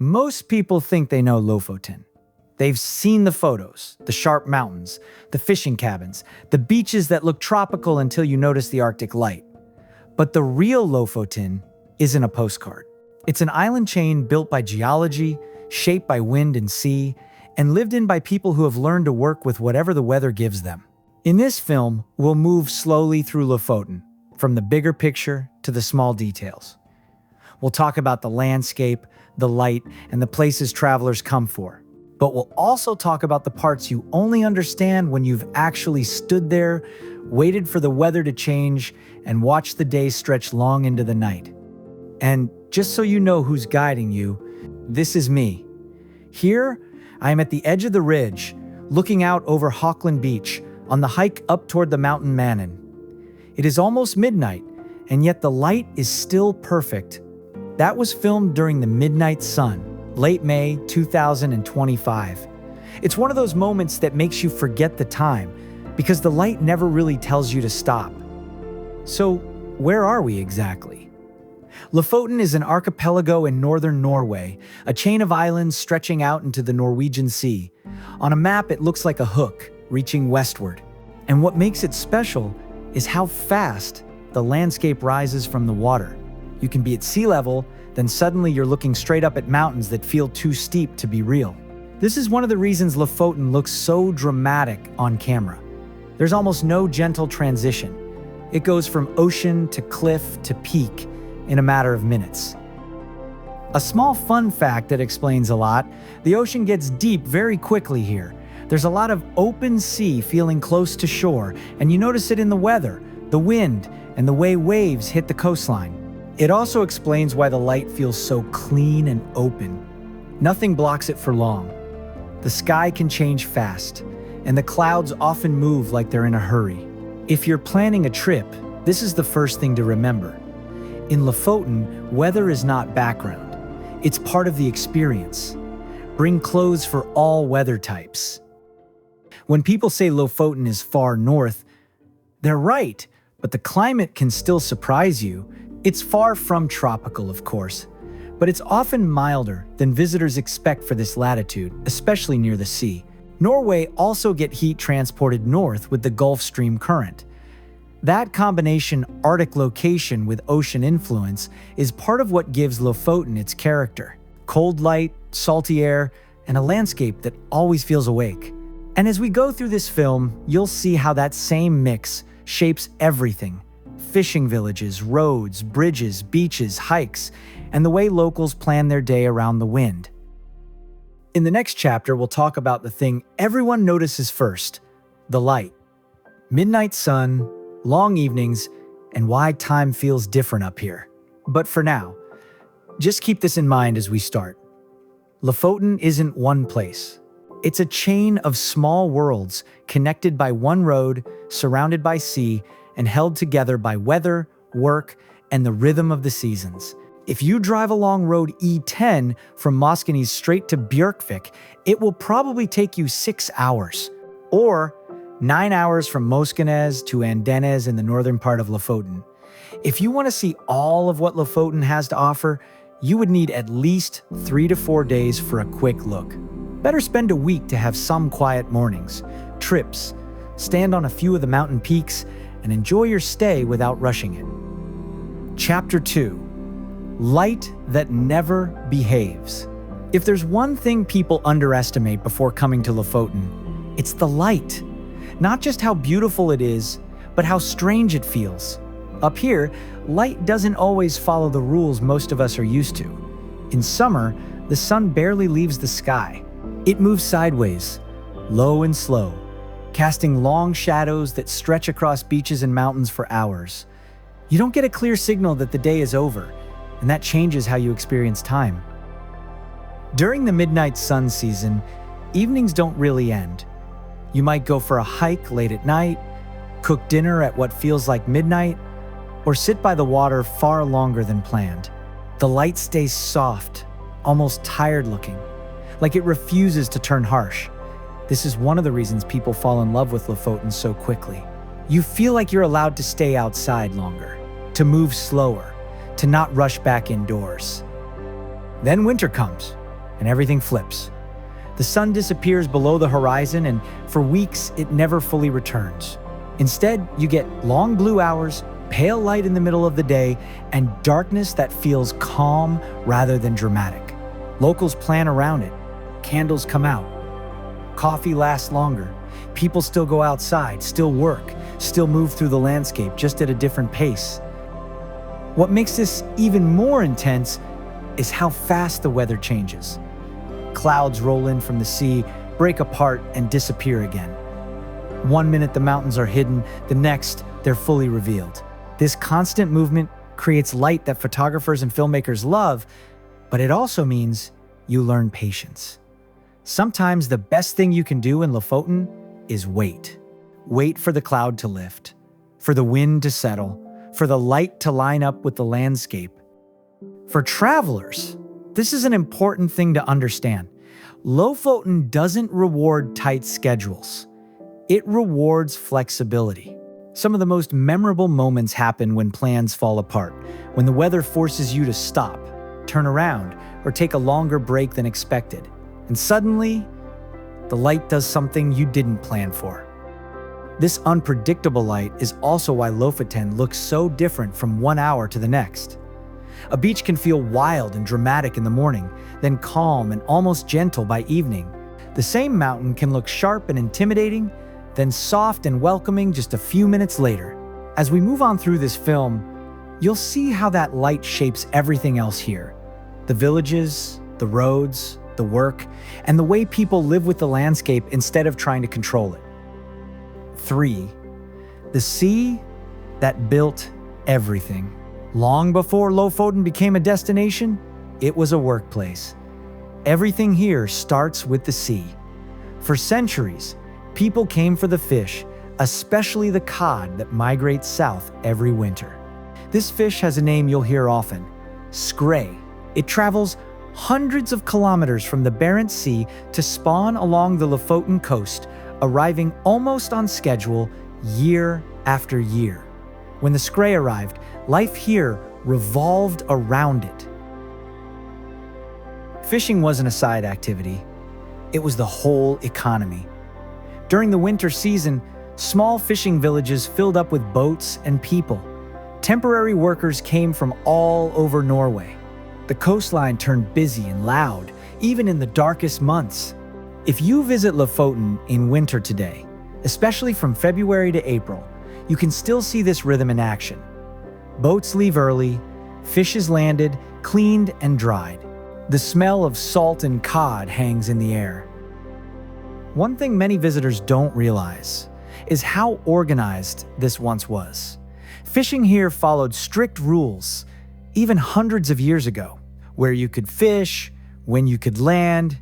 Most people think they know Lofoten. They've seen the photos, the sharp mountains, the fishing cabins, the beaches that look tropical until you notice the Arctic light. But the real Lofoten isn't a postcard. It's an island chain built by geology, shaped by wind and sea, and lived in by people who have learned to work with whatever the weather gives them. In this film, we'll move slowly through Lofoten, from the bigger picture to the small details. We'll talk about the landscape, the light, and the places travelers come for. But we'll also talk about the parts you only understand when you've actually stood there, waited for the weather to change, and watched the day stretch long into the night. And just so you know who's guiding you, this is me. Here, I am at the edge of the ridge, looking out over Haukland Beach on the hike up toward the mountain Mannen. It is almost midnight, and yet the light is still perfect. That was filmed during the midnight sun, late May 2025. It's one of those moments that makes you forget the time, because the light never really tells you to stop. So, where are we exactly? Lofoten is an archipelago in northern Norway, a chain of islands stretching out into the Norwegian Sea. On a map, it looks like a hook, reaching westward. And what makes it special is how fast the landscape rises from the water. You can be at sea level, then suddenly you're looking straight up at mountains that feel too steep to be real. This is one of the reasons Lofoten looks so dramatic on camera. There's almost no gentle transition. It goes from ocean to cliff to peak in a matter of minutes. A small fun fact that explains a lot: the ocean gets deep very quickly here. There's a lot of open sea feeling close to shore, and you notice it in the weather, the wind, and the way waves hit the coastline. It also explains why the light feels so clean and open. Nothing blocks it for long. The sky can change fast, and the clouds often move like they're in a hurry. If you're planning a trip, this is the first thing to remember. In Lofoten, weather is not background. It's part of the experience. Bring clothes for all weather types. When people say Lofoten is far north, they're right, but the climate can still surprise you. It's far from tropical, of course, but it's often milder than visitors expect for this latitude, especially near the sea. Norway also get heat transported north with the Gulf Stream current. That combination Arctic location with ocean influence is part of what gives Lofoten its character. Cold light, salty air, and a landscape that always feels awake. And as we go through this film, you'll see how that same mix shapes everything. Fishing villages, roads, bridges, beaches, hikes, and the way locals plan their day around the wind. In the next chapter, we'll talk about the thing everyone notices first: the light. Midnight sun, long evenings, and why time feels different up here. But for now, just keep this in mind as we start. Lofoten isn't one place. It's a chain of small worlds connected by one road, surrounded by sea, and held together by weather, work, and the rhythm of the seasons. If you drive along Road E10 from Moskenes straight to Bjørkvik, it will probably take you 6 hours, or 9 hours from Moskenes to Andenes in the northern part of Lofoten. If you want to see all of what Lofoten has to offer, you would need at least 3 to 4 days for a quick look. Better spend a week to have some quiet mornings, trips, stand on a few of the mountain peaks, and enjoy your stay without rushing it. Chapter 2: Light that never behaves. If there's one thing people underestimate before coming to Lofoten, it's the light. Not just how beautiful it is, but how strange it feels. Up here, light doesn't always follow the rules most of us are used to. In summer, the sun barely leaves the sky. It moves sideways, low and slow, casting long shadows that stretch across beaches and mountains for hours. You don't get a clear signal that the day is over, and that changes how you experience time. During the midnight sun season, evenings don't really end. You might go for a hike late at night, cook dinner at what feels like midnight, or sit by the water far longer than planned. The light stays soft, almost tired looking, like it refuses to turn harsh. This is one of the reasons people fall in love with Lofoten so quickly. You feel like you're allowed to stay outside longer, to move slower, to not rush back indoors. Then winter comes, and everything flips. The sun disappears below the horizon, and for weeks it never fully returns. Instead, you get long blue hours, pale light in the middle of the day, and darkness that feels calm rather than dramatic. Locals plan around it. Candles come out. Coffee lasts longer. People still go outside, still work, still move through the landscape, just at a different pace. What makes this even more intense is how fast the weather changes. Clouds roll in from the sea, break apart, and disappear again. One minute the mountains are hidden, the next they're fully revealed. This constant movement creates light that photographers and filmmakers love, but it also means you learn patience. Sometimes the best thing you can do in Lofoten is wait. Wait for the cloud to lift, for the wind to settle, for the light to line up with the landscape. For travelers, this is an important thing to understand. Lofoten doesn't reward tight schedules. It rewards flexibility. Some of the most memorable moments happen when plans fall apart, when the weather forces you to stop, turn around, or take a longer break than expected. And suddenly, the light does something you didn't plan for. This unpredictable light is also why Lofoten looks so different from one hour to the next. A beach can feel wild and dramatic in the morning, then calm and almost gentle by evening. The same mountain can look sharp and intimidating, then soft and welcoming just a few minutes later. As we move on through this film, you'll see how that light shapes everything else here. The villages, the roads, the work, and the way people live with the landscape instead of trying to control it. 3. The sea that built everything. Long before Lofoten became a destination, it was a workplace. Everything here starts with the sea. For centuries, people came for the fish, especially the cod that migrates south every winter. This fish has a name you'll hear often, skrei. It travels hundreds of kilometers from the Barents Sea to spawn along the Lofoten coast, arriving almost on schedule year after year. When the skrei arrived, life here revolved around it. Fishing wasn't a side activity. It was the whole economy. During the winter season, small fishing villages filled up with boats and people. Temporary workers came from all over Norway. The coastline turned busy and loud, even in the darkest months. If you visit Lofoten in winter today, especially from February to April, you can still see this rhythm in action. Boats leave early, fish is landed, cleaned, and dried. The smell of salt and cod hangs in the air. One thing many visitors don't realize is how organized this once was. Fishing here followed strict rules, even hundreds of years ago, where you could fish, when you could land,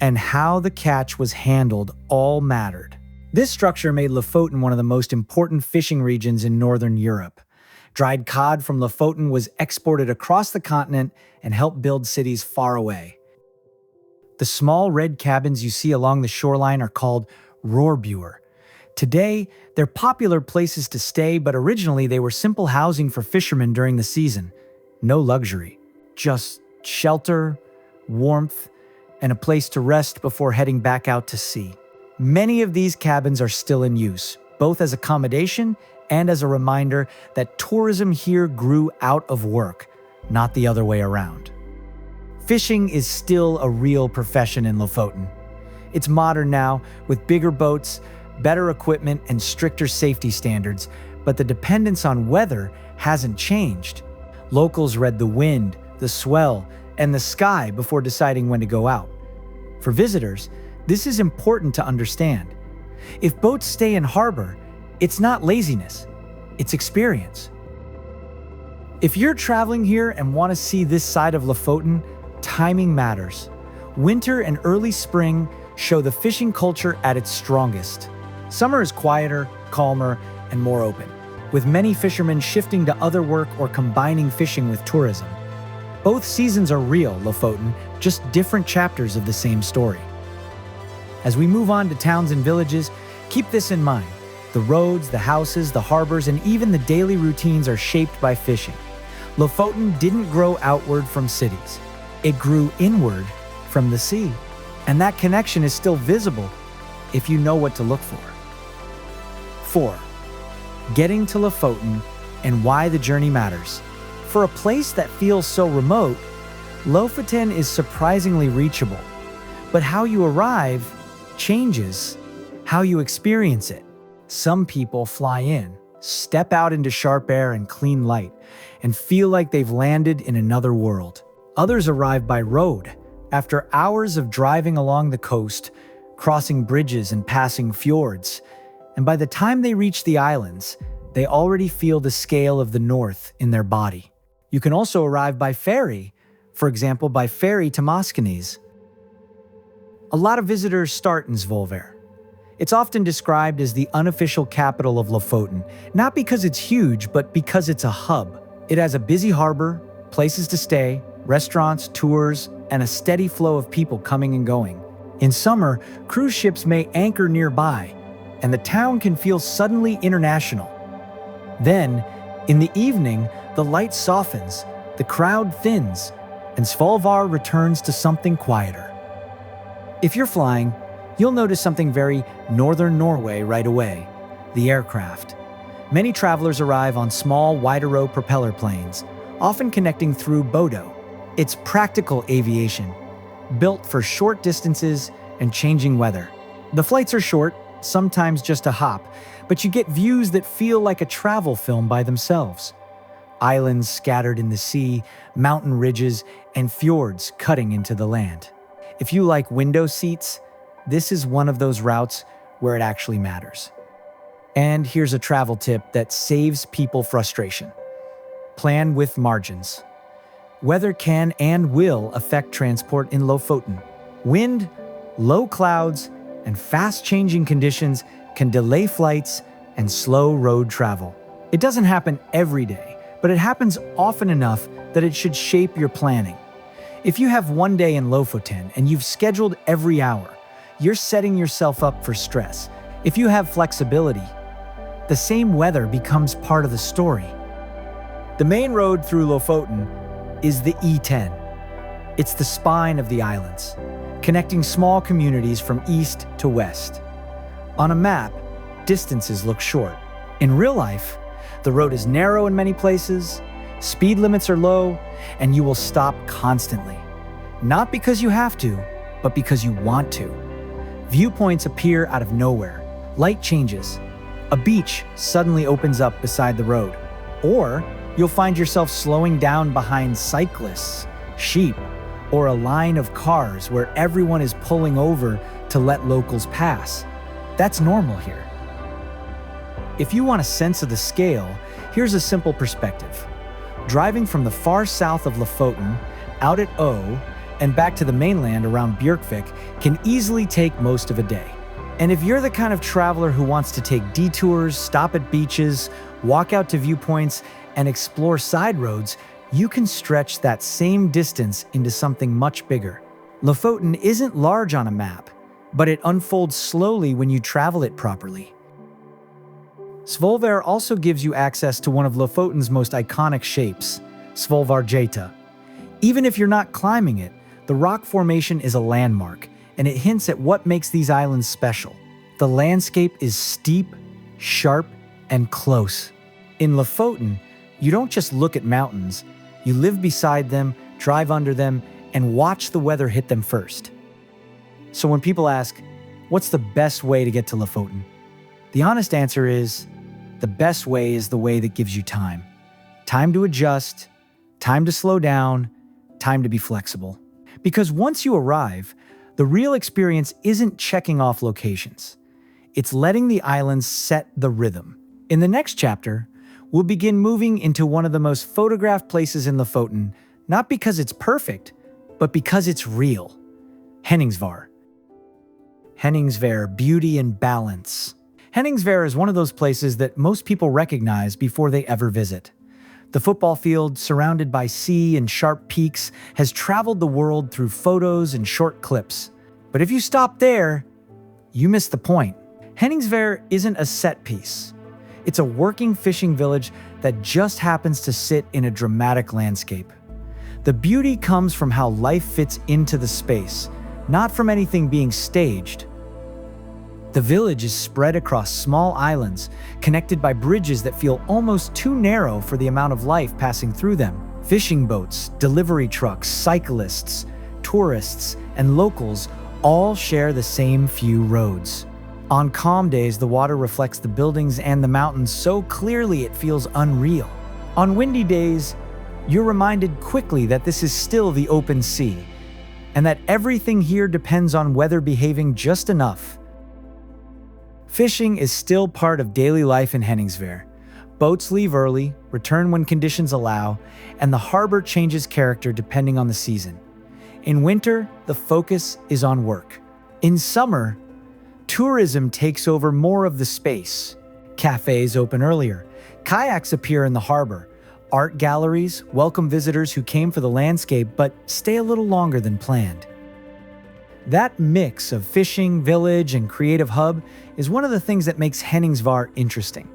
and how the catch was handled all mattered. This structure made Lofoten one of the most important fishing regions in Northern Europe. Dried cod from Lofoten was exported across the continent and helped build cities far away. The small red cabins you see along the shoreline are called rorbuer. Today, they're popular places to stay, but originally they were simple housing for fishermen during the season. No luxury, just shelter, warmth, and a place to rest before heading back out to sea. Many of these cabins are still in use, both as accommodation and as a reminder that tourism here grew out of work, not the other way around. Fishing is still a real profession in Lofoten. It's modern now, with bigger boats, better equipment, and stricter safety standards, but the dependence on weather hasn't changed. Locals read the wind, the swell, and the sky before deciding when to go out. For visitors, this is important to understand. If boats stay in harbor, it's not laziness, it's experience. If you're traveling here and want to see this side of Lofoten, timing matters. Winter and early spring show the fishing culture at its strongest. Summer is quieter, calmer, and more open, with many fishermen shifting to other work or combining fishing with tourism. Both seasons are real, Lofoten, just different chapters of the same story. As we move on to towns and villages, keep this in mind. The roads, the houses, the harbors, and even the daily routines are shaped by fishing. Lofoten didn't grow outward from cities. It grew inward from the sea. And that connection is still visible if you know what to look for. 4. Getting to Lofoten and why the journey matters. For a place that feels so remote, Lofoten is surprisingly reachable. But how you arrive changes how you experience it. Some people fly in, step out into sharp air and clean light, and feel like they've landed in another world. Others arrive by road, after hours of driving along the coast, crossing bridges and passing fjords. And by the time they reach the islands, they already feel the scale of the north in their body. You can also arrive by ferry, for example, by ferry to Moskenes. A lot of visitors start in Svolvaer. It's often described as the unofficial capital of Lofoten, not because it's huge, but because it's a hub. It has a busy harbor, places to stay, restaurants, tours, and a steady flow of people coming and going. In summer, cruise ships may anchor nearby, and the town can feel suddenly international. Then, in the evening, the light softens, the crowd thins, and Svolvaer returns to something quieter. If you're flying, you'll notice something very northern Norway right away: the aircraft. Many travelers arrive on small, wide-row propeller planes, often connecting through Bodo. It's practical aviation, built for short distances and changing weather. The flights are short, sometimes just a hop, but you get views that feel like a travel film by themselves. Islands scattered in the sea, mountain ridges, and fjords cutting into the land. If you like window seats, this is one of those routes where it actually matters. And here's a travel tip that saves people frustration. Plan with margins. Weather can and will affect transport in Lofoten. Wind, low clouds, and fast-changing conditions can delay flights and slow road travel. It doesn't happen every day, but it happens often enough that it should shape your planning. If you have one day in Lofoten and you've scheduled every hour, you're setting yourself up for stress. If you have flexibility, the same weather becomes part of the story. The main road through Lofoten is the E10. It's the spine of the islands, connecting small communities from east to west. On a map, distances look short. In real life, the road is narrow in many places, speed limits are low, and you will stop constantly. Not because you have to, but because you want to. Viewpoints appear out of nowhere. Light changes. A beach suddenly opens up beside the road. Or you'll find yourself slowing down behind cyclists, sheep, or a line of cars where everyone is pulling over to let locals pass. That's normal here. If you want a sense of the scale, here's a simple perspective. Driving from the far south of Lofoten, out at O, and back to the mainland around Bjørkvik can easily take most of a day. And if you're the kind of traveler who wants to take detours, stop at beaches, walk out to viewpoints, and explore side roads, you can stretch that same distance into something much bigger. Lofoten isn't large on a map, but it unfolds slowly when you travel it properly. Svolvaer also gives you access to one of Lofoten's most iconic shapes, Svolvaer. Even if you're not climbing it, the rock formation is a landmark, and it hints at what makes these islands special. The landscape is steep, sharp, and close. In Lofoten, you don't just look at mountains, you live beside them, drive under them, and watch the weather hit them first. So when people ask, what's the best way to get to Lofoten? The honest answer is, the best way is the way that gives you time. Time to adjust, time to slow down, time to be flexible. Because once you arrive, the real experience isn't checking off locations. It's letting the islands set the rhythm. In the next chapter, we'll begin moving into one of the most photographed places in Lofoten, not because it's perfect, but because it's real. Henningsvaer. Henningsvaer, beauty and balance. Henningsvaer is one of those places that most people recognize before they ever visit. The football field, surrounded by sea and sharp peaks, has traveled the world through photos and short clips. But if you stop there, you miss the point. Henningsvaer isn't a set piece. It's a working fishing village that just happens to sit in a dramatic landscape. The beauty comes from how life fits into the space, not from anything being staged. The village is spread across small islands, connected by bridges that feel almost too narrow for the amount of life passing through them. Fishing boats, delivery trucks, cyclists, tourists, and locals all share the same few roads. On calm days, the water reflects the buildings and the mountains so clearly it feels unreal. On windy days, you're reminded quickly that this is still the open sea, and that everything here depends on weather behaving just enough. Fishing is still part of daily life in Henningsvaer. Boats leave early, return when conditions allow, and the harbor changes character depending on the season. In winter, the focus is on work. In summer, tourism takes over more of the space. Cafes open earlier, kayaks appear in the harbor, art galleries welcome visitors who came for the landscape but stay a little longer than planned. That mix of fishing, village, and creative hub is one of the things that makes Henningsvaer interesting.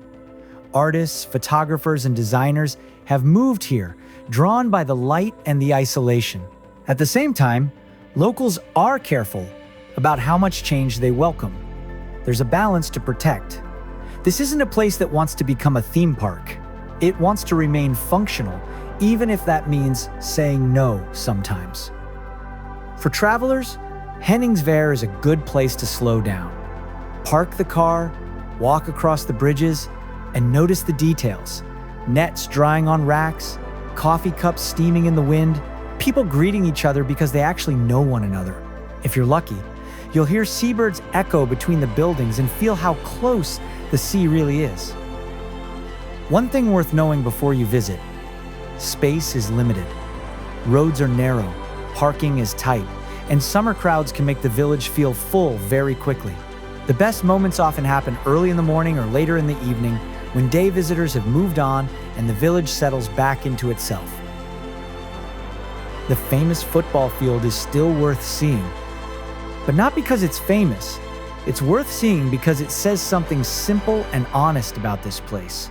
Artists, photographers, and designers have moved here, drawn by the light and the isolation. At the same time, locals are careful about how much change they welcome. There's a balance to protect. This isn't a place that wants to become a theme park. It wants to remain functional, even if that means saying no sometimes. For travelers, Henningsvaer is a good place to slow down. Park the car, walk across the bridges, and notice the details. Nets drying on racks, coffee cups steaming in the wind, people greeting each other because they actually know one another. If you're lucky, you'll hear seabirds echo between the buildings and feel how close the sea really is. One thing worth knowing before you visit: space is limited. Roads are narrow, parking is tight, and summer crowds can make the village feel full very quickly. The best moments often happen early in the morning or later in the evening, when day visitors have moved on and the village settles back into itself. The famous football field is still worth seeing, but not because it's famous. It's worth seeing because it says something simple and honest about this place.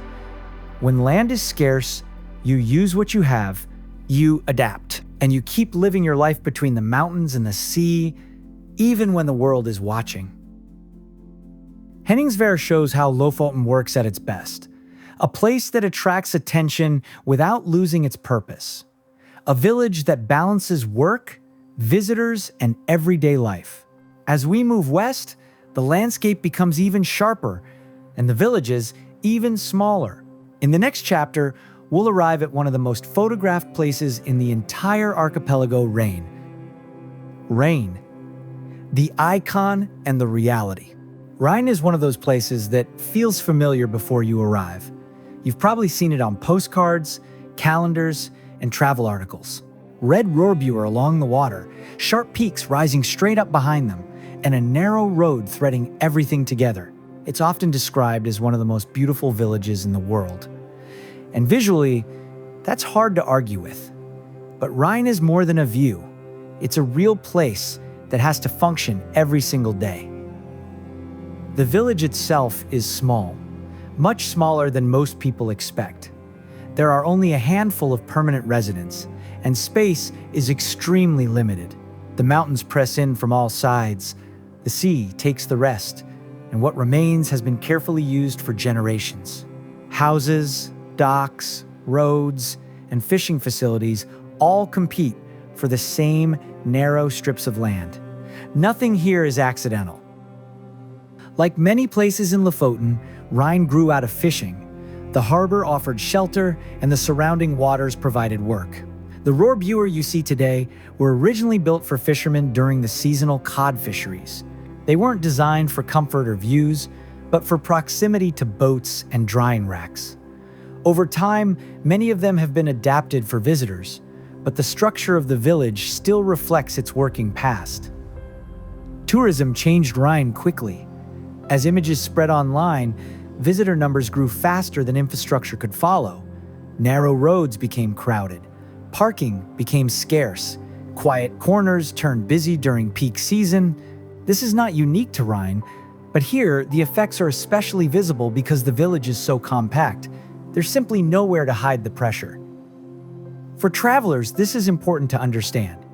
When land is scarce, you use what you have, you adapt, and you keep living your life between the mountains and the sea, even when the world is watching. Henningsvaer shows how Lofoten works at its best. A place that attracts attention without losing its purpose. A village that balances work, visitors, and everyday life. As we move west, the landscape becomes even sharper, and the villages even smaller. In the next chapter, we'll arrive at one of the most photographed places in the entire archipelago, Reine. Reine, the icon and the reality. Reine is one of those places that feels familiar before you arrive. You've probably seen it on postcards, calendars, and travel articles. Red rorbuer along the water, sharp peaks rising straight up behind them, and a narrow road threading everything together. It's often described as one of the most beautiful villages in the world. And visually, that's hard to argue with. But Reine is more than a view. It's a real place that has to function every single day. The village itself is small, much smaller than most people expect. There are only a handful of permanent residents, and space is extremely limited. The mountains press in from all sides, the sea takes the rest, and what remains has been carefully used for generations. Houses, docks, roads, and fishing facilities all compete for the same narrow strips of land. Nothing here is accidental. Like many places in Lofoten, Reine grew out of fishing. The harbor offered shelter, and the surrounding waters provided work. The rorbuer you see today were originally built for fishermen during the seasonal cod fisheries. They weren't designed for comfort or views, but for proximity to boats and drying racks. Over time, many of them have been adapted for visitors, but the structure of the village still reflects its working past. Tourism changed Reine quickly. As images spread online, visitor numbers grew faster than infrastructure could follow. Narrow roads became crowded. Parking became scarce. Quiet corners turned busy during peak season. This is not unique to Reine, but here the effects are especially visible because the village is so compact. There's simply nowhere to hide the pressure. For travelers, this is important to understand.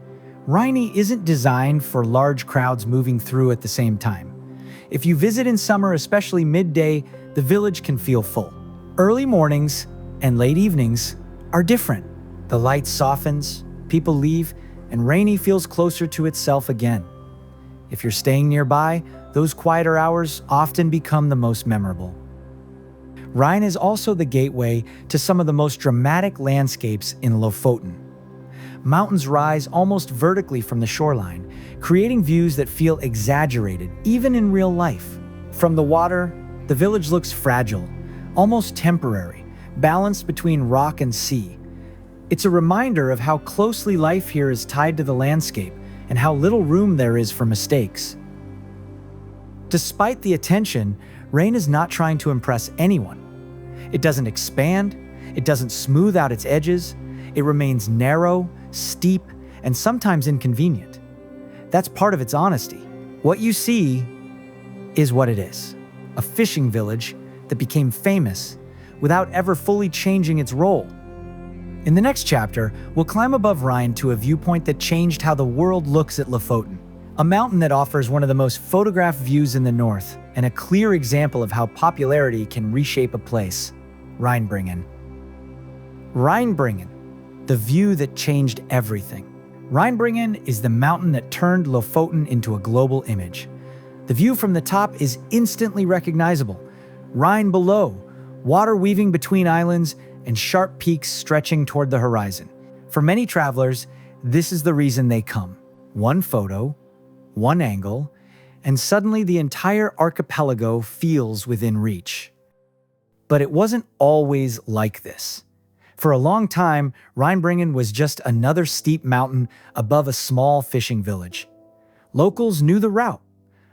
Reine isn't designed for large crowds moving through at the same time. If you visit in summer, especially midday, the village can feel full. Early mornings and late evenings are different. The light softens, people leave, and Reine feels closer to itself again. If you're staying nearby, those quieter hours often become the most memorable. Reine is also the gateway to some of the most dramatic landscapes in Lofoten. Mountains rise almost vertically from the shoreline, creating views that feel exaggerated, even in real life. From the water, the village looks fragile, almost temporary, balanced between rock and sea. It's a reminder of how closely life here is tied to the landscape and how little room there is for mistakes. Despite the attention, Reine is not trying to impress anyone. It doesn't expand, it doesn't smooth out its edges, it remains narrow, steep, and sometimes inconvenient. That's part of its honesty. What you see is what it is, a fishing village that became famous without ever fully changing its role. In the next chapter, we'll climb above Reine to a viewpoint that changed how the world looks at Lofoten, a mountain that offers one of the most photographed views in the north and a clear example of how popularity can reshape a place, Reinebringen. Reinebringen, the view that changed everything. Reinebringen is the mountain that turned Lofoten into a global image. The view from the top is instantly recognizable. Rhine below, water weaving between islands, and sharp peaks stretching toward the horizon. For many travelers, this is the reason they come. One photo, one angle, and suddenly the entire archipelago feels within reach. But it wasn't always like this. For a long time, Reinebringen was just another steep mountain above a small fishing village. Locals knew the route.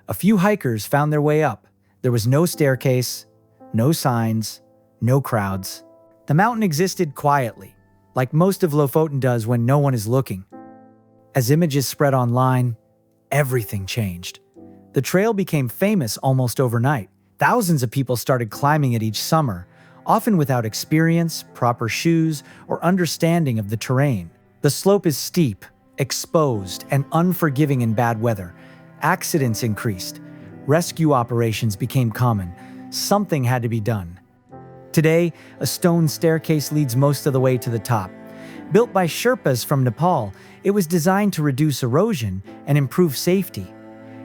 A few hikers found their way up. There was no staircase, no signs, no crowds. The mountain existed quietly, like most of Lofoten does when no one is looking. As images spread online, everything changed. The trail became famous almost overnight. Thousands of people started climbing it each summer, often without experience, proper shoes, or understanding of the terrain. The slope is steep, exposed, and unforgiving in bad weather. Accidents increased. Rescue operations became common. Something had to be done. Today, a stone staircase leads most of the way to the top. Built by Sherpas from Nepal, it was designed to reduce erosion and improve safety.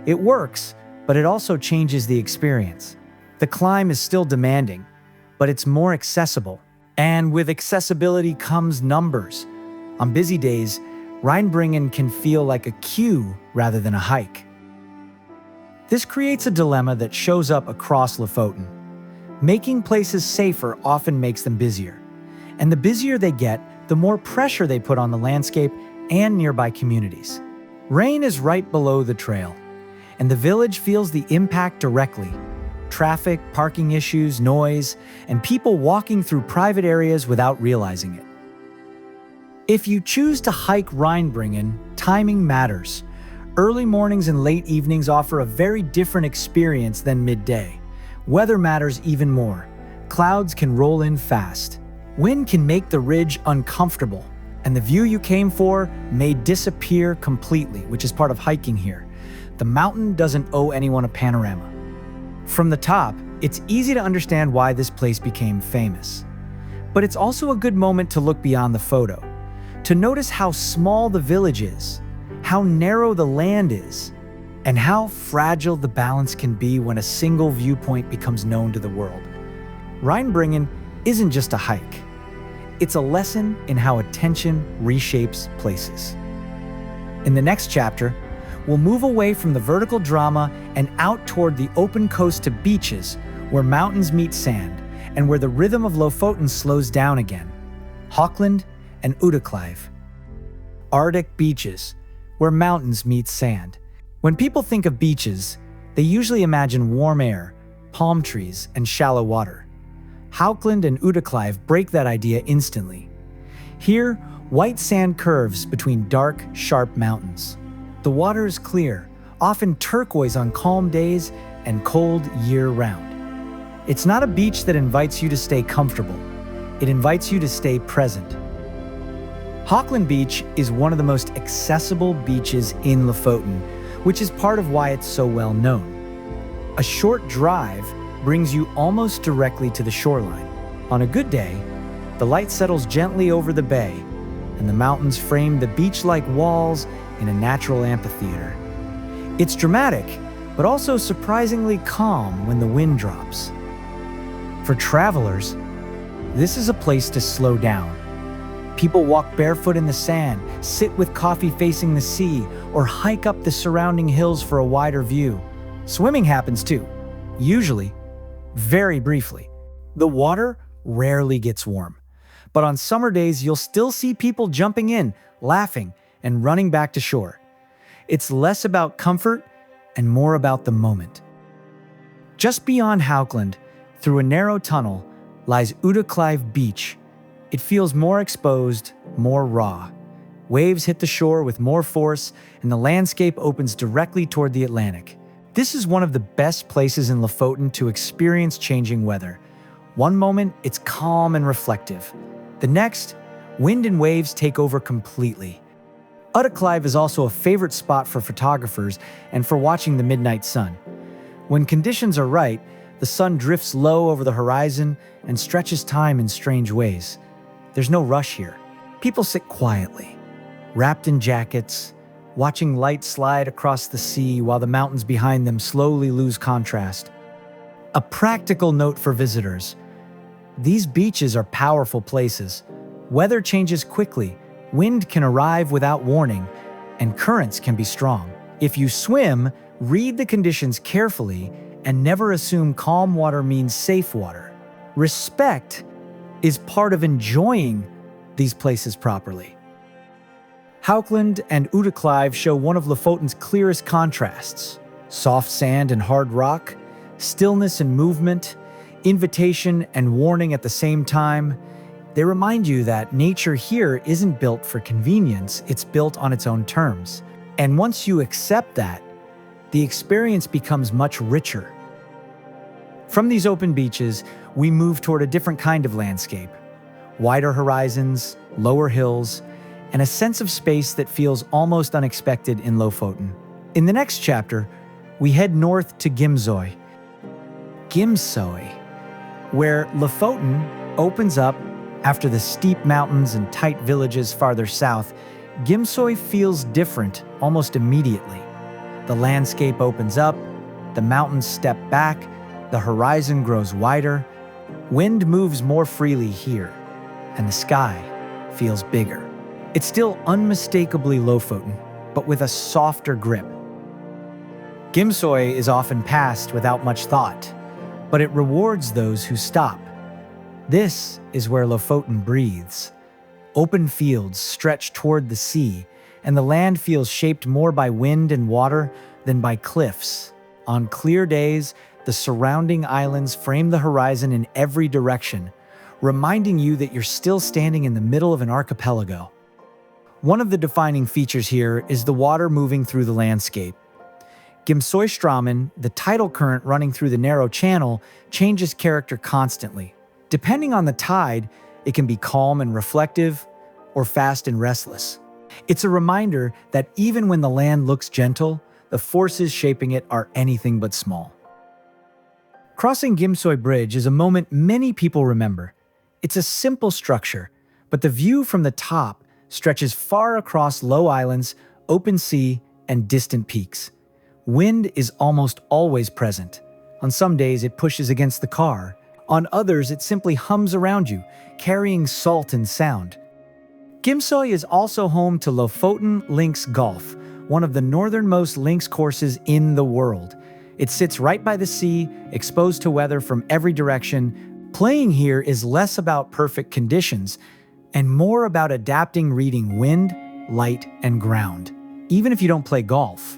It works, but it also changes the experience. The climb is still demanding, but it's more accessible. And with accessibility comes numbers. On busy days, Reinebringen can feel like a queue rather than a hike. This creates a dilemma that shows up across Lofoten. Making places safer often makes them busier. And the busier they get, the more pressure they put on the landscape and nearby communities. Reine is right below the trail, and the village feels the impact directly. Traffic, parking issues, noise, and people walking through private areas without realizing it. If you choose to hike Reinebringen, timing matters. Early mornings and late evenings offer a very different experience than midday. Weather matters even more. Clouds can roll in fast. Wind can make the ridge uncomfortable, and the view you came for may disappear completely, which is part of hiking here. The mountain doesn't owe anyone a panorama. From the top, it's easy to understand why this place became famous. But it's also a good moment to look beyond the photo, to notice how small the village is, how narrow the land is, and how fragile the balance can be when a single viewpoint becomes known to the world. Reinebringen isn't just a hike. It's a lesson in how attention reshapes places. In the next chapter, we'll move away from the vertical drama and out toward the open coast to beaches where mountains meet sand and where the rhythm of Lofoten slows down again. Haukland and Uttakleiv. Arctic beaches where mountains meet sand. When people think of beaches, they usually imagine warm air, palm trees, and shallow water. Haukland and Uttakleiv break that idea instantly. Here, white sand curves between dark, sharp mountains. The water is clear, often turquoise on calm days and cold year-round. It's not a beach that invites you to stay comfortable. It invites you to stay present. Haukland Beach is one of the most accessible beaches in Lofoten, which is part of why it's so well known. A short drive brings you almost directly to the shoreline. On a good day, the light settles gently over the bay, and the mountains frame the beach-like walls in a natural amphitheater. It's dramatic, but also surprisingly calm when the wind drops. For travelers, this is a place to slow down. People walk barefoot in the sand, sit with coffee facing the sea, or hike up the surrounding hills for a wider view. Swimming happens too, usually very briefly. The water rarely gets warm, but on summer days you'll still see people jumping in, laughing, and running back to shore. It's less about comfort and more about the moment. Just beyond Haukland, through a narrow tunnel, lies Uttakleiv Beach. It feels more exposed, more raw. Waves hit the shore with more force, and the landscape opens directly toward the Atlantic. This is one of the best places in Lofoten to experience changing weather. One moment, it's calm and reflective. The next, wind and waves take over completely. Uttakleiv is also a favorite spot for photographers and for watching the midnight sun. When conditions are right, the sun drifts low over the horizon and stretches time in strange ways. There's no rush here. People sit quietly, wrapped in jackets, watching light slide across the sea while the mountains behind them slowly lose contrast. A practical note for visitors: these beaches are powerful places. Weather changes quickly, wind can arrive without warning, and currents can be strong. If you swim, read the conditions carefully and never assume calm water means safe water. Respect is part of enjoying these places properly. Haukland and Uttakleiv show one of Lofoten's clearest contrasts: soft sand and hard rock, stillness and movement, invitation and warning at the same time. They remind you that nature here isn't built for convenience, it's built on its own terms. And once you accept that, the experience becomes much richer. From these open beaches, we move toward a different kind of landscape: wider horizons, lower hills, and a sense of space that feels almost unexpected in Lofoten. In the next chapter, we head north to Gimsoy, where Lofoten opens up after the steep mountains and tight villages farther south. Gimsoy feels different almost immediately. The landscape opens up, the mountains step back, the horizon grows wider, wind moves more freely here, and the sky feels bigger. It's still unmistakably Lofoten, but with a softer grip. Gimsoy is often passed without much thought, but it rewards those who stop. This is where Lofoten breathes. Open fields stretch toward the sea, and the land feels shaped more by wind and water than by cliffs. On clear days, the surrounding islands frame the horizon in every direction, reminding you that you're still standing in the middle of an archipelago. One of the defining features here is the water moving through the landscape. Gimsoyströmmen, the tidal current running through the narrow channel, changes character constantly. Depending on the tide, it can be calm and reflective, or fast and restless. It's a reminder that even when the land looks gentle, the forces shaping it are anything but small. Crossing Gimsoy Bridge is a moment many people remember. It's a simple structure, but the view from the top stretches far across low islands, open sea, and distant peaks. Wind is almost always present. On some days, it pushes against the car. On others, it simply hums around you, carrying salt and sound. Gimsoy is also home to Lofoten Links Golf, one of the northernmost links courses in the world. It sits right by the sea, exposed to weather from every direction. Playing here is less about perfect conditions and more about adapting, reading wind, light, and ground. Even if you don't play golf,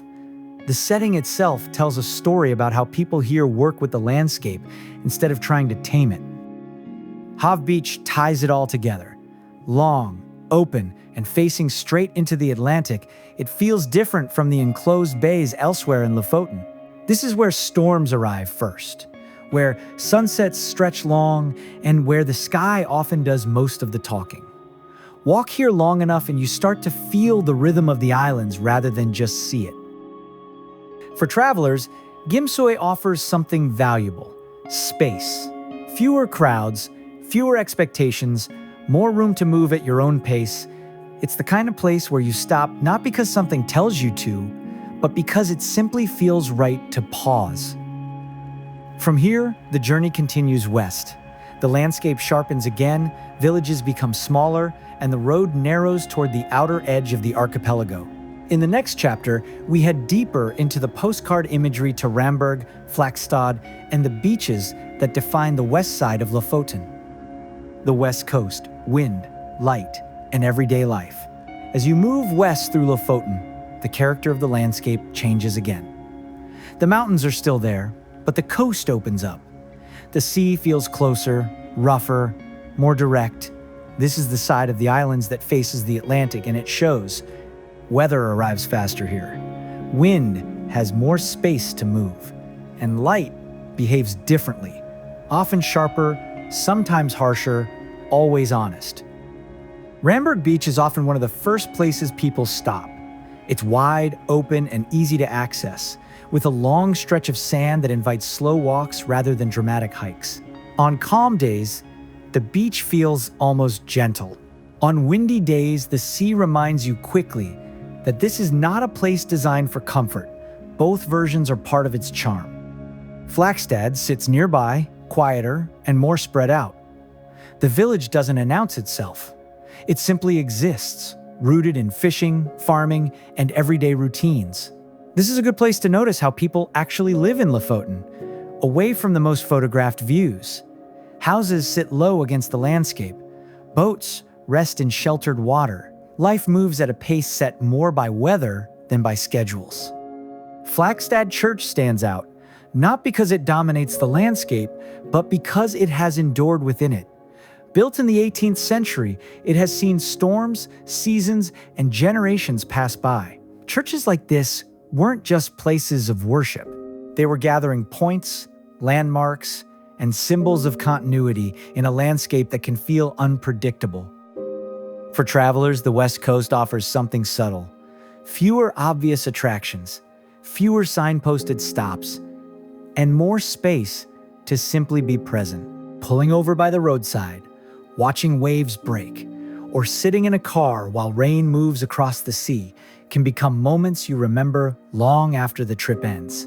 the setting itself tells a story about how people here work with the landscape instead of trying to tame it. Hav Beach ties it all together. Long, open, and facing straight into the Atlantic, it feels different from the enclosed bays elsewhere in Lofoten. This is where storms arrive first, where sunsets stretch long, and where the sky often does most of the talking. Walk here long enough and you start to feel the rhythm of the islands rather than just see it. For travelers, Gimsoy offers something valuable: space. Fewer crowds, fewer expectations, more room to move at your own pace. It's the kind of place where you stop not because something tells you to, but because it simply feels right to pause. From here, the journey continues west. The landscape sharpens again, villages become smaller, and the road narrows toward the outer edge of the archipelago. In the next chapter, we head deeper into the postcard imagery to Ramberg, Flakstad, and the beaches that define the west side of Lofoten. The west coast, wind, light, and everyday life. As you move west through Lofoten, the character of the landscape changes again. The mountains are still there, but the coast opens up. The sea feels closer, rougher, more direct. This is the side of the islands that faces the Atlantic, and it shows. Weather arrives faster here. Wind has more space to move. And light behaves differently, often sharper, sometimes harsher, always honest. Ramberg Beach is often one of the first places people stop. It's wide, open, and easy to access, with a long stretch of sand that invites slow walks rather than dramatic hikes. On calm days, the beach feels almost gentle. On windy days, the sea reminds you quickly that this is not a place designed for comfort. Both versions are part of its charm. Flakstad sits nearby, quieter, and more spread out. The village doesn't announce itself. It simply exists, rooted in fishing, farming, and everyday routines. This is a good place to notice how people actually live in Lofoten, away from the most photographed views. Houses sit low against the landscape. Boats rest in sheltered water. Life moves at a pace set more by weather than by schedules. Flakstad Church stands out, not because it dominates the landscape, but because it has endured within it. Built in the 18th century, it has seen storms, seasons, and generations pass by. Churches like this weren't just places of worship. They were gathering points, landmarks, and symbols of continuity in a landscape that can feel unpredictable. For travelers, the West Coast offers something subtle. Fewer obvious attractions, fewer signposted stops, and more space to simply be present. Pulling over by the roadside, watching waves break, or sitting in a car while rain moves across the sea can become moments you remember long after the trip ends.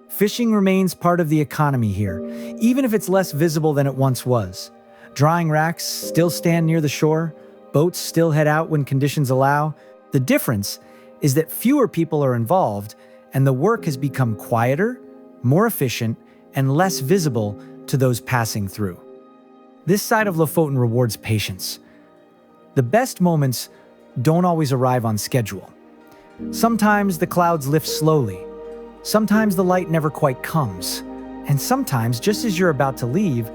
Fishing remains part of the economy here, even if it's less visible than it once was. Drying racks still stand near the shore, boats still head out when conditions allow. The difference is that fewer people are involved, and the work has become quieter, more efficient, and less visible to those passing through. This side of Lofoten rewards patience. The best moments don't always arrive on schedule. Sometimes the clouds lift slowly. Sometimes the light never quite comes. And sometimes, just as you're about to leave,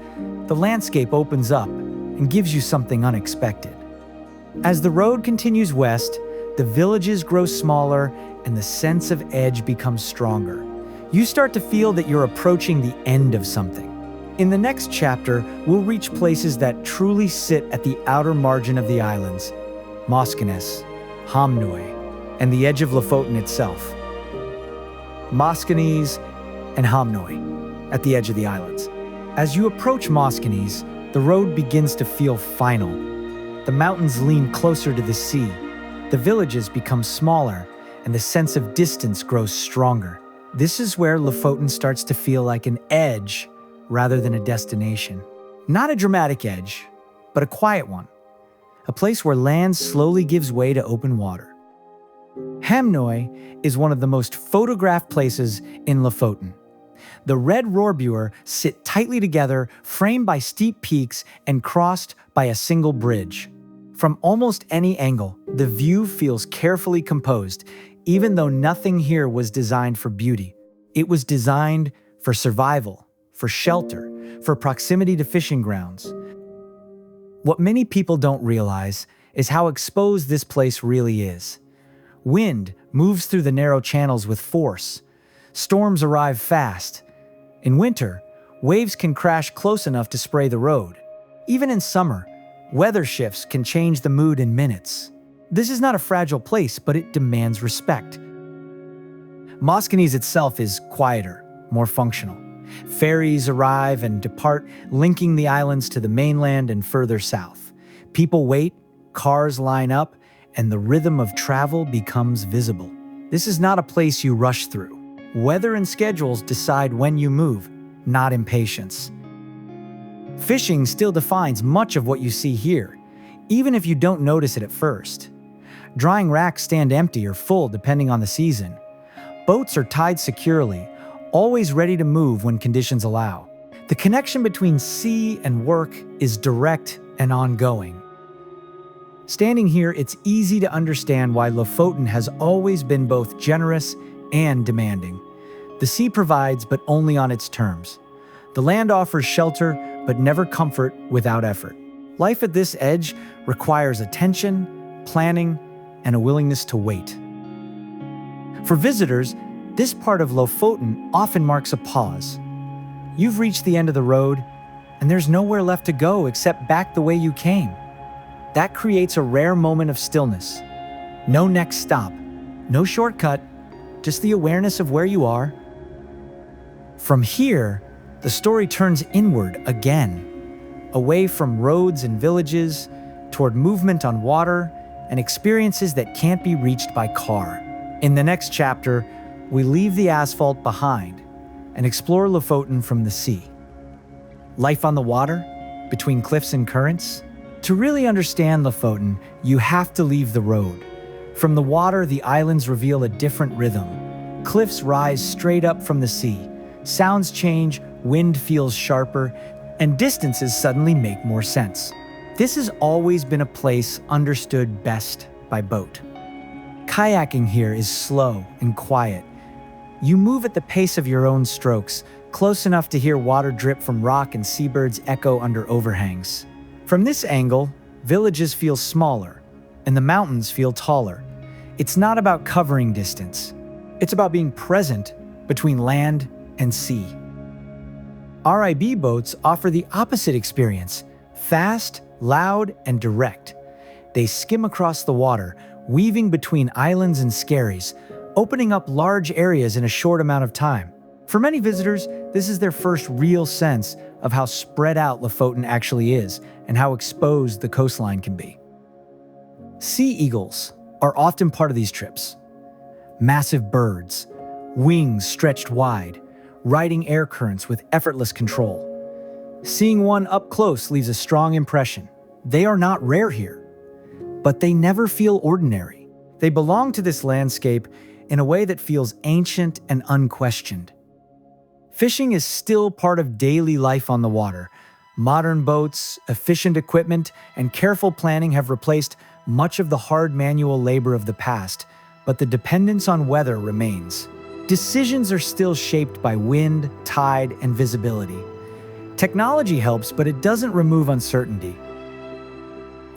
the landscape opens up and gives you something unexpected. As the road continues west, the villages grow smaller and the sense of edge becomes stronger. You start to feel that you're approaching the end of something. In the next chapter, we'll reach places that truly sit at the outer margin of the islands: Moskenes, Hamnoy, and the edge of Lofoten itself. Moskenes and Hamnoy, at the edge of the islands. As you approach Moskenes, the road begins to feel final. The mountains lean closer to the sea, the villages become smaller, and the sense of distance grows stronger. This is where Lofoten starts to feel like an edge rather than a destination. Not a dramatic edge, but a quiet one. A place where land slowly gives way to open water. Hamnoy is one of the most photographed places in Lofoten. The red rorbuer sit tightly together, framed by steep peaks and crossed by a single bridge. From almost any angle, the view feels carefully composed, even though nothing here was designed for beauty. It was designed for survival, for shelter, for proximity to fishing grounds. What many people don't realize is how exposed this place really is. Wind moves through the narrow channels with force. Storms arrive fast. In winter, waves can crash close enough to spray the road. Even in summer, Weather shifts can change the mood in minutes. This is not a fragile place, but it demands respect. Moskenes itself is quieter, more functional. Ferries arrive and depart, linking the islands to the mainland and further south. People wait, cars line up, and the rhythm of travel becomes visible. This is not a place you rush through. Weather and schedules decide when you move, not impatience. Fishing still defines much of what you see here, even if you don't notice it at first. Drying racks stand empty or full depending on the season. Boats are tied securely, always ready to move when conditions allow. The connection between sea and work is direct and ongoing. Standing here, it's easy to understand why Lofoten has always been both generous and demanding. The sea provides, but only on its terms. The land offers shelter, but never comfort without effort. Life at this edge requires attention, planning, and a willingness to wait. For visitors, this part of Lofoten often marks a pause. You've reached the end of the road, and there's nowhere left to go except back the way you came. That creates a rare moment of stillness. No next stop, no shortcut, just the awareness of where you are. From here, the story turns inward again, away from roads and villages, toward movement on water and experiences that can't be reached by car. In the next chapter, we leave the asphalt behind and explore Lofoten from the sea. Life on the water, between cliffs and currents. To really understand Lofoten, you have to leave the road. From the water, the islands reveal a different rhythm. Cliffs rise straight up from the sea. Sounds change, wind feels sharper, and distances suddenly make more sense. This has always been a place understood best by boat. Kayaking here is slow and quiet. You move at the pace of your own strokes, close enough to hear water drip from rock and seabirds echo under overhangs. From this angle, villages feel smaller, and the mountains feel taller. It's not about covering distance. It's about being present between land and sea. RIB boats offer the opposite experience, fast, loud, and direct. They skim across the water, weaving between islands and skerries, opening up large areas in a short amount of time. For many visitors, this is their first real sense of how spread out Lofoten actually is and how exposed the coastline can be. Sea eagles are often part of these trips. Massive birds, wings stretched wide, riding air currents with effortless control. Seeing one up close leaves a strong impression. They are not rare here, but they never feel ordinary. They belong to this landscape in a way that feels ancient and unquestioned. Fishing is still part of daily life on the water. Modern boats, efficient equipment, and careful planning have replaced much of the hard manual labor of the past, but the dependence on weather remains. Decisions are still shaped by wind, tide, and visibility. Technology helps, but it doesn't remove uncertainty.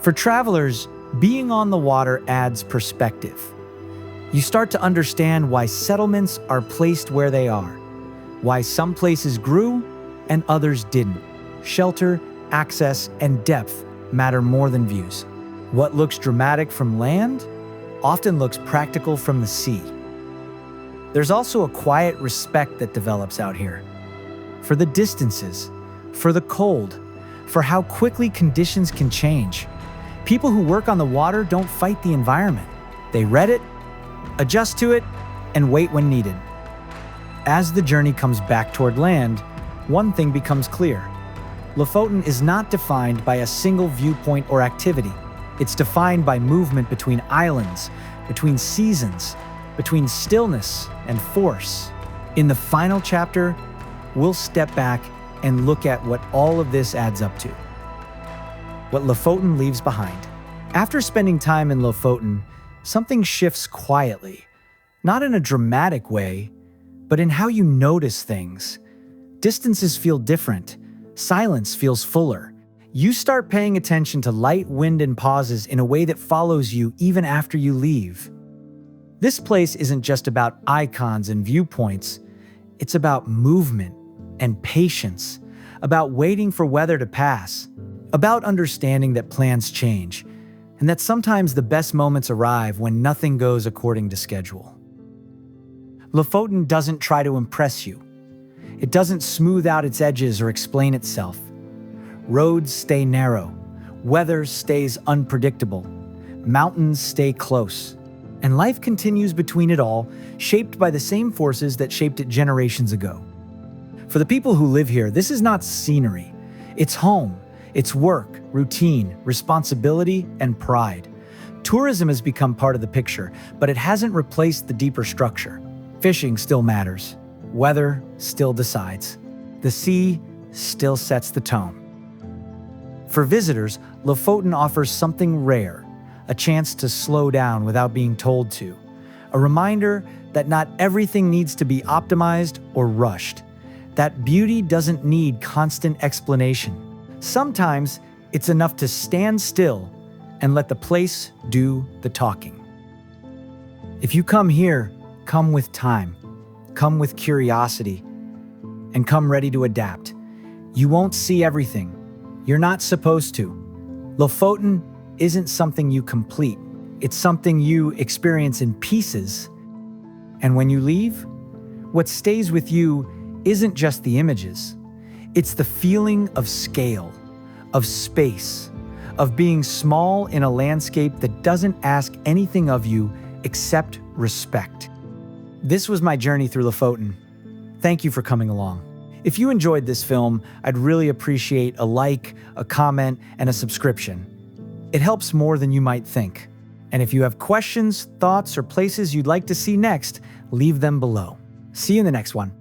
For travelers, being on the water adds perspective. You start to understand why settlements are placed where they are, why some places grew and others didn't. Shelter, access, and depth matter more than views. What looks dramatic from land often looks practical from the sea. There's also a quiet respect that develops out here. For the distances, for the cold, for how quickly conditions can change. People who work on the water don't fight the environment. They read it, adjust to it, and wait when needed. As the journey comes back toward land, one thing becomes clear. Lofoten is not defined by a single viewpoint or activity. It's defined by movement between islands, between seasons, between stillness and force. In the final chapter, we'll step back and look at what all of this adds up to. What Lofoten leaves behind. After spending time in Lofoten, something shifts quietly, not in a dramatic way, but in how you notice things. Distances feel different. Silence feels fuller. You start paying attention to light, wind, and pauses in a way that follows you even after you leave. This place isn't just about icons and viewpoints. It's about movement and patience, about waiting for weather to pass, about understanding that plans change, and that sometimes the best moments arrive when nothing goes according to schedule. Lofoten doesn't try to impress you. It doesn't smooth out its edges or explain itself. Roads stay narrow, weather stays unpredictable, mountains stay close, and life continues between it all, shaped by the same forces that shaped it generations ago. For the people who live here, this is not scenery. It's home, it's work, routine, responsibility, and pride. Tourism has become part of the picture, but it hasn't replaced the deeper structure. Fishing still matters. Weather still decides. The sea still sets the tone. For visitors, Lofoten offers something rare, a chance to slow down without being told to, a reminder that not everything needs to be optimized or rushed, that beauty doesn't need constant explanation. Sometimes it's enough to stand still and let the place do the talking. If you come here, come with time, come with curiosity, and come ready to adapt. You won't see everything. You're not supposed to. Lofoten isn't something you complete. It's something you experience in pieces. And when you leave, what stays with you isn't just the images. It's the feeling of scale, of space, of being small in a landscape that doesn't ask anything of you except respect. This was my journey through Lofoten. Thank you for coming along. If you enjoyed this film, I'd really appreciate a like, a comment, and a subscription. It helps more than you might think. And if you have questions, thoughts, or places you'd like to see next, leave them below. See you in the next one.